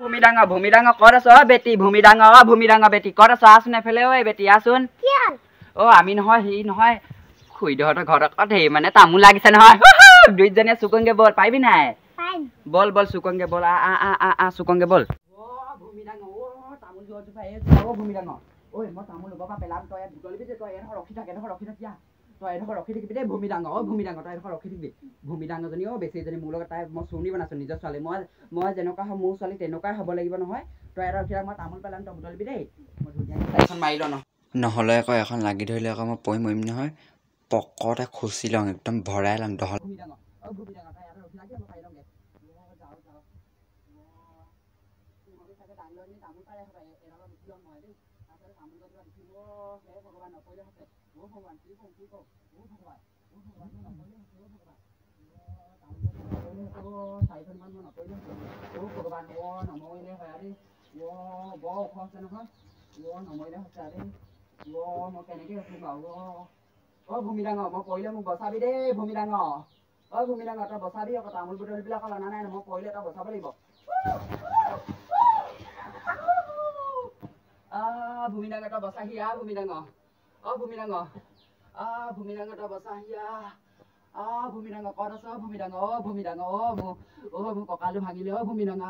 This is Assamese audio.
ভূমি ডাঙৰ ক'ত আছ বেটি ভূমি ডাঙৰ বেটি ক'ত আছ আছোন এফালে ঐ বেটি আছোন আমি নহয় হেৰি নহয় খুইদহঁতৰ ঘৰত হেৰি মানে তামোল লাগিছে নহয় দুইজনীয়ে চুকংগে বল পাৰিবি নাই বল বল চুকংগে বল চুকংগে বল ভূমি ডাঙৰ তামোল যোৱা ভূমি ডাঙৰ ঐ মই তামোল ল'ব পৰা পেলাম তই বুটলিবি যে তই এডোখৰ ৰখি থাক তই এডোখৰ ৰখি থাকিবি দেই ভূমি ডাঙৰ তই এডোখৰ ৰখি থাকিবি ভূমি ডাঙৰজনী বেছিজনী মোৰ লগত তাই মই চুৰ্ণি বনাইছোঁ নিজৰ ছোৱালী মই যেনেকুৱা হয় মোৰ ছোৱালী তেনেকুৱাই হ'ব লাগিব নহয় তই এটা ৰখি থাক মই তামোল পেলাম তই বুটলিবি দেই মই ধুনীয়াকৈ এখন মাৰি লওঁ নহ'লে আকৌ এখন লাগি ধৰিলে আকৌ মই পৰি মৰিম নহয় পকতে খুচি লওঁ একদম ভৰাই লওঁ দহল ভূমি ডাঙৰ তই এটা ৰখি থাক মই পাৰি লওঁগৈ তামোল পাৰে এডালত উঠি লওঁ মই দেই তাৰপিছত তামোল গছজোপা দেখিব হে ভগৱান নপৰিলে হৈছে ভগৱান কি কওঁ ভগৱান চাৰিখনমান মই নপৰিলে ভগৱান নমৰিলে হয় দেই বৰ ওখ হৈছে নহয় নমৰিলে হৈছে দেই মই কেনেকৈ উঠিম বাৰু ভূমি ডাঙৰ মই পৰিলে মোক বচাবি দেই ভূমি ডাঙৰ ভূমি ডাঙৰ তই বচাবি আকৌ তামোল বুটলিবিলাক অকল অনা নাই মই পৰিলে তই বচাব লাগিব ভূমি ডাঙৰ তই বচাহি ভূমি ডাঙৰ ভূমি ডাঙৰ ভূমি ডাঙৰ তই বচাহি ভূমি ডাঙৰ ক'ত আছ ভূমি ডাঙৰ মোৰ কঁকালটো ভাঙিলে ভূমি ডাঙৰ